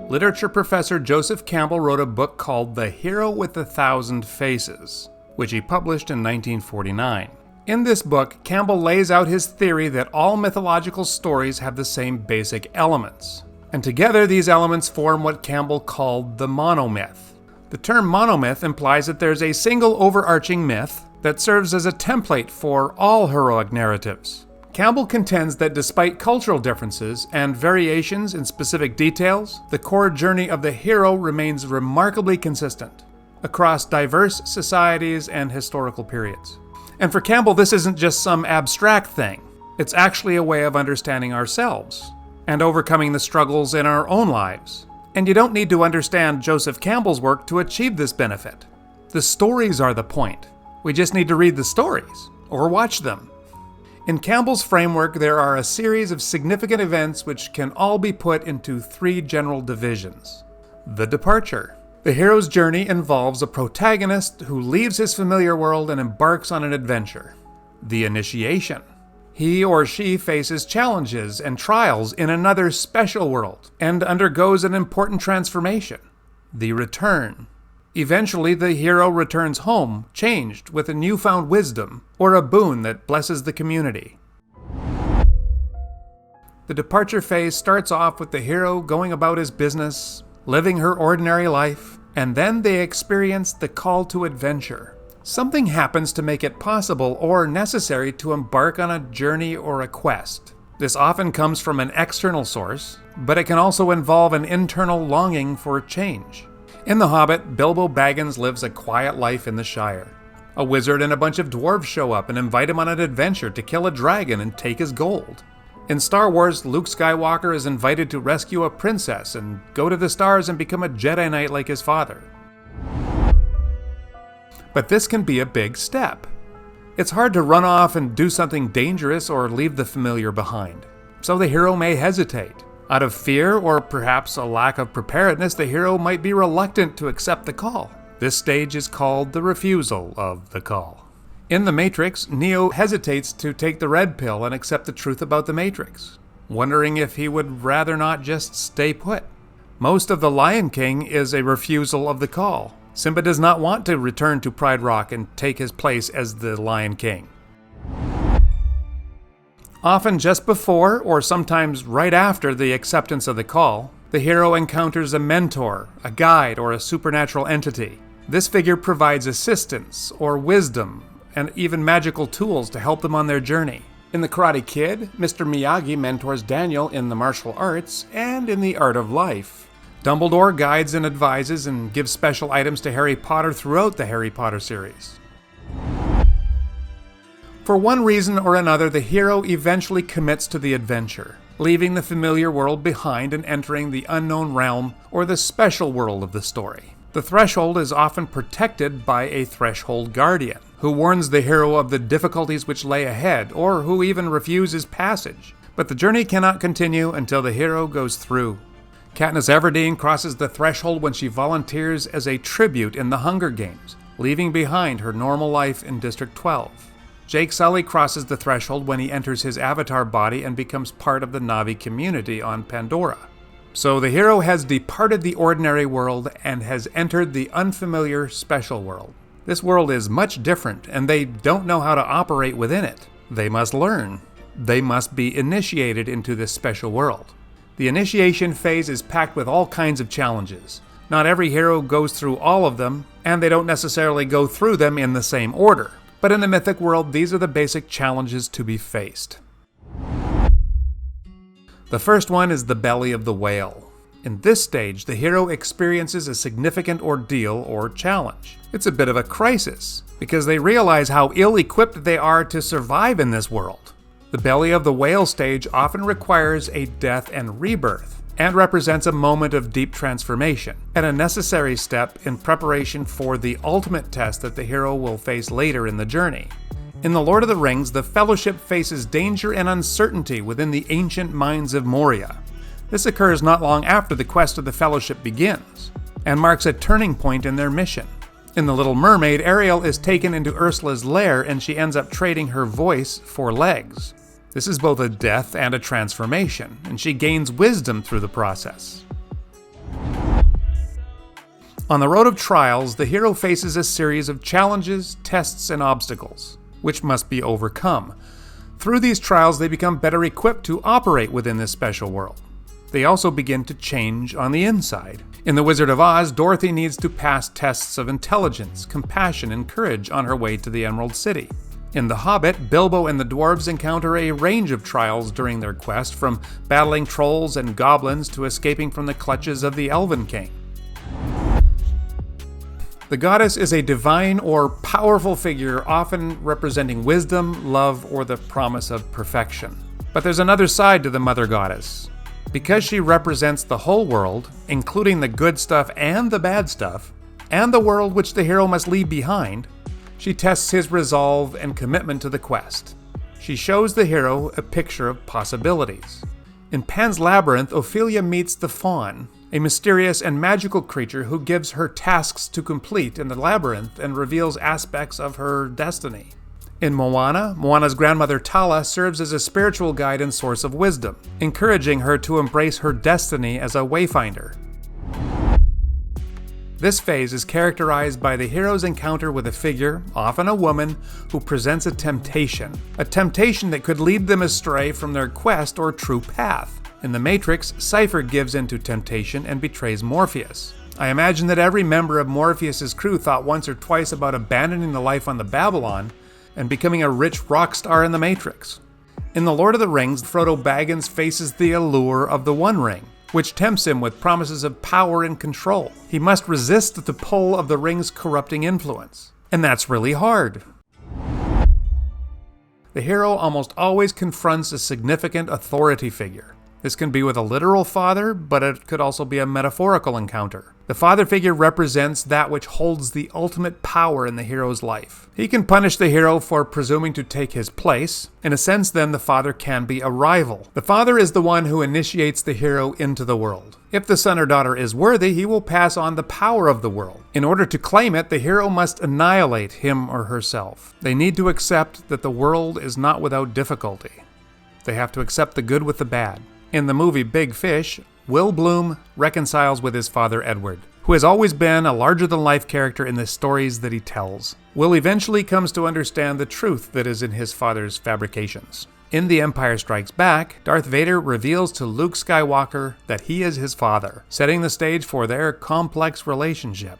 literature professor Joseph Campbell wrote a book called The Hero with a Thousand Faces, which he published in 1949. In this book, Campbell lays out his theory that all mythological stories have the same basic elements. And together these elements form what Campbell called the monomyth. The term monomyth implies that there's a single overarching myth that serves as a template for all heroic narratives. Campbell contends that despite cultural differences and variations in specific details, the core journey of the hero remains remarkably consistent across diverse societies and historical periods. And for Campbell, this isn't just some abstract thing. It's actually a way of understanding ourselves and overcoming the struggles in our own lives. And you don't need to understand Joseph Campbell's work to achieve this benefit. The stories are the point. We just need to read the stories, or watch them. In Campbell's framework, there are a series of significant events which can all be put into three general divisions. The departure. The hero's journey involves a protagonist who leaves his familiar world and embarks on an adventure. The initiation. He or she faces challenges and trials in another special world and undergoes an important transformation. The return. Eventually, the hero returns home, changed, with a newfound wisdom or a boon that blesses the community. The departure phase starts off with the hero going about his business, living her ordinary life, and then they experience the call to adventure. Something happens to make it possible or necessary to embark on a journey or a quest. This often comes from an external source, but it can also involve an internal longing for change. In The Hobbit, Bilbo Baggins lives a quiet life in the Shire. A wizard and a bunch of dwarves show up and invite him on an adventure to kill a dragon and take his gold. In Star Wars, Luke Skywalker is invited to rescue a princess and go to the stars and become a Jedi Knight like his father. But this can be a big step. It's hard to run off and do something dangerous or leave the familiar behind. So the hero may hesitate. Out of fear or perhaps a lack of preparedness, the hero might be reluctant to accept the call. This stage is called the refusal of the call. In The Matrix, Neo hesitates to take the red pill and accept the truth about the Matrix, wondering if he would rather not just stay put. Most of The Lion King is a refusal of the call. Simba does not want to return to Pride Rock and take his place as the Lion King. Often just before, or sometimes right after the acceptance of the call, the hero encounters a mentor, a guide, or a supernatural entity. This figure provides assistance or wisdom and even magical tools to help them on their journey. In The Karate Kid, Mr. Miyagi mentors Daniel in the martial arts and in the art of life. Dumbledore guides and advises and gives special items to Harry Potter throughout the Harry Potter series. For one reason or another, the hero eventually commits to the adventure, leaving the familiar world behind and entering the unknown realm or the special world of the story. The threshold is often protected by a threshold guardian, who warns the hero of the difficulties which lay ahead, or who even refuses passage. But the journey cannot continue until the hero goes through. Katniss Everdeen crosses the threshold when she volunteers as a tribute in the Hunger Games, leaving behind her normal life in District 12. Jake Sully crosses the threshold when he enters his avatar body and becomes part of the Na'vi community on Pandora. So the hero has departed the ordinary world and has entered the unfamiliar special world. This world is much different, and they don't know how to operate within it. They must learn. They must be initiated into this special world. The initiation phase is packed with all kinds of challenges. Not every hero goes through all of them, and they don't necessarily go through them in the same order. But in the mythic world, these are the basic challenges to be faced. The first one is the belly of the whale. In this stage, the hero experiences a significant ordeal or challenge. It's a bit of a crisis, because they realize how ill-equipped they are to survive in this world. The belly of the whale stage often requires a death and rebirth, and represents a moment of deep transformation, and a necessary step in preparation for the ultimate test that the hero will face later in the journey. In The Lord of the Rings, the Fellowship faces danger and uncertainty within the ancient mines of Moria. This occurs not long after the quest of the Fellowship begins, and marks a turning point in their mission. In The Little Mermaid, Ariel is taken into Ursula's lair and she ends up trading her voice for legs. This is both a death and a transformation, and she gains wisdom through the process. On the road of trials, the hero faces a series of challenges, tests, and obstacles, which must be overcome. Through these trials, they become better equipped to operate within this special world. They also begin to change on the inside. In The Wizard of Oz, Dorothy needs to pass tests of intelligence, compassion, and courage on her way to the Emerald City. In The Hobbit, Bilbo and the dwarves encounter a range of trials during their quest, from battling trolls and goblins to escaping from the clutches of the Elven King. The goddess is a divine or powerful figure, often representing wisdom, love, or the promise of perfection. But there's another side to the Mother Goddess. Because she represents the whole world, including the good stuff and the bad stuff, and the world which the hero must leave behind, she tests his resolve and commitment to the quest. She shows the hero a picture of possibilities. In Pan's Labyrinth, Ophelia meets the Faun, a mysterious and magical creature who gives her tasks to complete in the labyrinth and reveals aspects of her destiny. In Moana's grandmother Tala serves as a spiritual guide and source of wisdom, encouraging her to embrace her destiny as a wayfinder. This phase is characterized by the hero's encounter with a figure, often a woman, who presents a temptation that could lead them astray from their quest or true path. In The Matrix, Cypher gives in to temptation and betrays Morpheus. I imagine that every member of Morpheus's crew thought once or twice about abandoning the life on the Babylon and becoming a rich rock star in The Matrix. In The Lord of the Rings, Frodo Baggins faces the allure of the One Ring, which tempts him with promises of power and control. He must resist the pull of the ring's corrupting influence. And that's really hard. The hero almost always confronts a significant authority figure. This can be with a literal father, but it could also be a metaphorical encounter. The father figure represents that which holds the ultimate power in the hero's life. He can punish the hero for presuming to take his place. In a sense, then, the father can be a rival. The father is the one who initiates the hero into the world. If the son or daughter is worthy, he will pass on the power of the world. In order to claim it, the hero must annihilate him or herself. They need to accept that the world is not without difficulty. They have to accept the good with the bad. In the movie Big Fish, Will Bloom reconciles with his father Edward, who has always been a larger-than-life character in the stories that he tells. Will eventually comes to understand the truth that is in his father's fabrications. In The Empire Strikes Back, Darth Vader reveals to Luke Skywalker that he is his father, setting the stage for their complex relationship.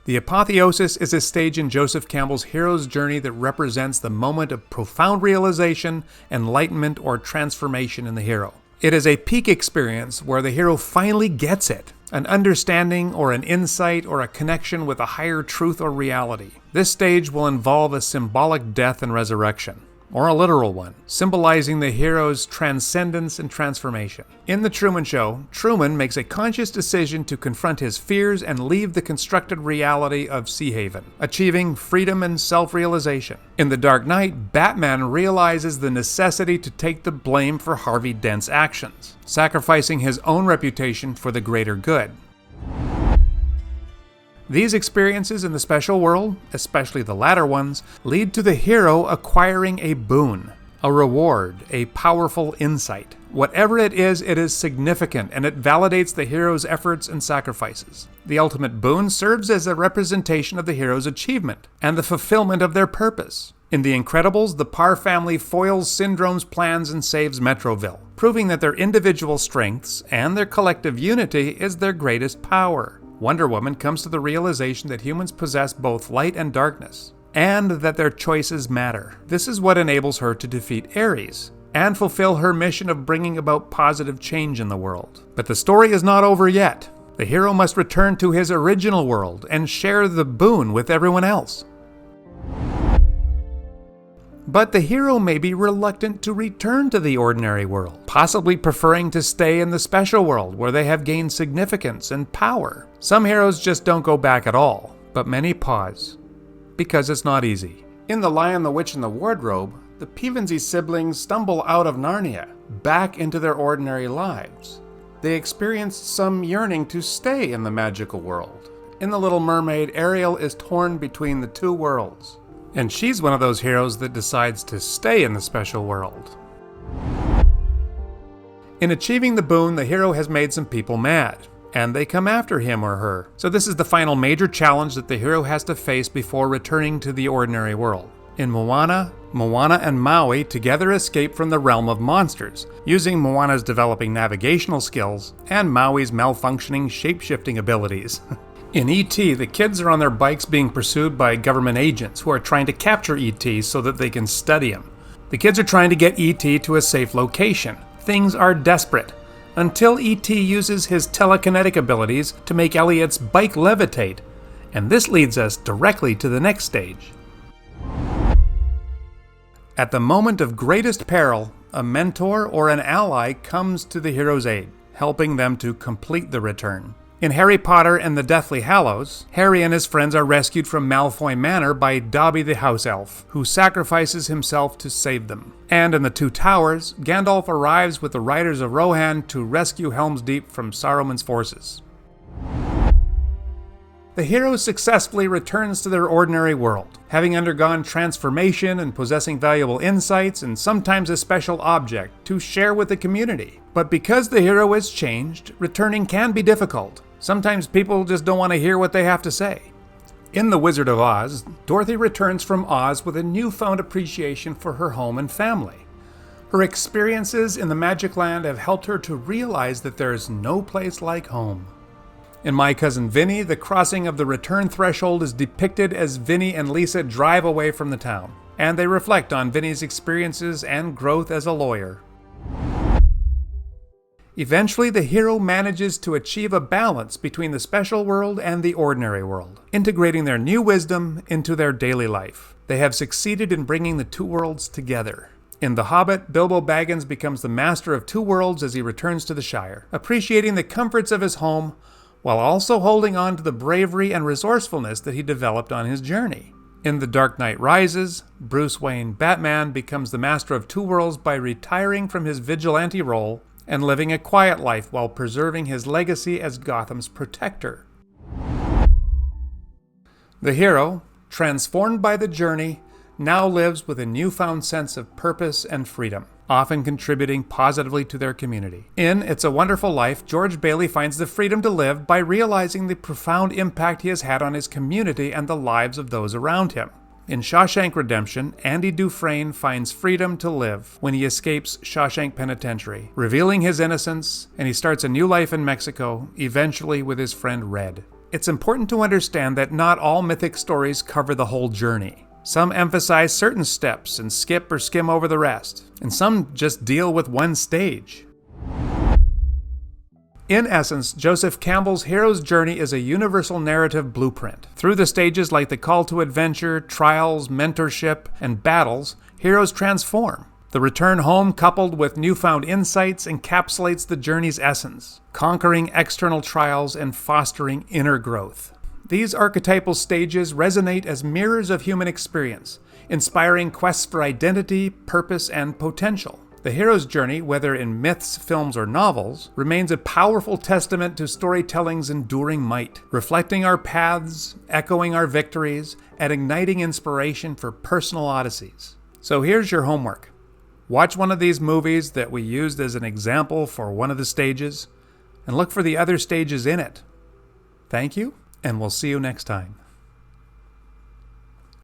The Apotheosis is a stage in Joseph Campbell's hero's journey that represents the moment of profound realization, enlightenment, or transformation in the hero. It is a peak experience where the hero finally gets it, an understanding or an insight or a connection with a higher truth or reality. This stage will involve a symbolic death and resurrection, or a literal one, symbolizing the hero's transcendence and transformation. In The Truman Show, Truman makes a conscious decision to confront his fears and leave the constructed reality of Sea Haven, achieving freedom and self-realization. In The Dark Knight, Batman realizes the necessity to take the blame for Harvey Dent's actions, sacrificing his own reputation for the greater good. These experiences in the special world, especially the latter ones, lead to the hero acquiring a boon, a reward, a powerful insight. Whatever it is significant, and it validates the hero's efforts and sacrifices. The ultimate boon serves as a representation of the hero's achievement and the fulfillment of their purpose. In The Incredibles, the Parr family foils Syndrome's plans and saves Metroville, proving that their individual strengths and their collective unity is their greatest power. Wonder Woman comes to the realization that humans possess both light and darkness, and that their choices matter. This is what enables her to defeat Ares, and fulfill her mission of bringing about positive change in the world. But the story is not over yet. The hero must return to his original world and share the boon with everyone else. But the hero may be reluctant to return to the ordinary world, possibly preferring to stay in the special world where they have gained significance and power. Some heroes just don't go back at all, but many pause, because it's not easy. In The Lion, the Witch, and the Wardrobe, the Pevensie siblings stumble out of Narnia, back into their ordinary lives. They experience some yearning to stay in the magical world. In The Little Mermaid, Ariel is torn between the two worlds. And she's one of those heroes that decides to stay in the special world. In achieving the boon, the hero has made some people mad. and they come after him or her. So this is the final major challenge that the hero has to face before returning to the ordinary world. In Moana, Moana and Maui together escape from the realm of monsters, using Moana's developing navigational skills and Maui's malfunctioning shape-shifting abilities. In E.T., the kids are on their bikes being pursued by government agents who are trying to capture E.T. so that they can study him. The kids are trying to get E.T. to a safe location. Things are desperate, until E.T. uses his telekinetic abilities to make Elliot's bike levitate, and this leads us directly to the next stage. At the moment of greatest peril, a mentor or an ally comes to the hero's aid, helping them to complete the return. In Harry Potter and the Deathly Hallows, Harry and his friends are rescued from Malfoy Manor by Dobby the House Elf, who sacrifices himself to save them. And in The Two Towers, Gandalf arrives with the Riders of Rohan to rescue Helm's Deep from Saruman's forces. The hero successfully returns to their ordinary world, having undergone transformation and possessing valuable insights and sometimes a special object to share with the community. But because the hero is changed, returning can be difficult. Sometimes people just don't want to hear what they have to say. In The Wizard of Oz, Dorothy returns from Oz with a newfound appreciation for her home and family. Her experiences in the Magic Land have helped her to realize that there is no place like home. In My Cousin Vinny, the crossing of the return threshold is depicted as Vinny and Lisa drive away from the town, and they reflect on Vinny's experiences and growth as a lawyer. Eventually, the hero manages to achieve a balance between the special world and the ordinary world, integrating their new wisdom into their daily life. They have succeeded in bringing the two worlds together. In The Hobbit, Bilbo Baggins becomes the master of two worlds as he returns to the Shire, appreciating the comforts of his home while also holding on to the bravery and resourcefulness that he developed on his journey. In The Dark Knight Rises, Bruce Wayne Batman becomes the master of two worlds by retiring from his vigilante role and living a quiet life while preserving his legacy as Gotham's protector. The hero, transformed by the journey, now lives with a newfound sense of purpose and freedom, often contributing positively to their community. In It's a Wonderful Life, George Bailey finds the freedom to live by realizing the profound impact he has had on his community and the lives of those around him. In Shawshank Redemption, Andy Dufresne finds freedom to live when he escapes Shawshank Penitentiary, revealing his innocence, and he starts a new life in Mexico, eventually with his friend Red. It's important to understand that not all mythic stories cover the whole journey. Some emphasize certain steps and skip or skim over the rest, and some just deal with one stage. In essence, Joseph Campbell's hero's journey is a universal narrative blueprint. Through the stages like the call to adventure, trials, mentorship, and battles, heroes transform. The return home, coupled with newfound insights, encapsulates the journey's essence, conquering external trials and fostering inner growth. These archetypal stages resonate as mirrors of human experience, inspiring quests for identity, purpose, and potential. The hero's journey, whether in myths, films, or novels, remains a powerful testament to storytelling's enduring might, reflecting our paths, echoing our victories, and igniting inspiration for personal odysseys. So here's your homework. Watch one of these movies that we used as an example for one of the stages, and look for the other stages in it. Thank you, and we'll see you next time.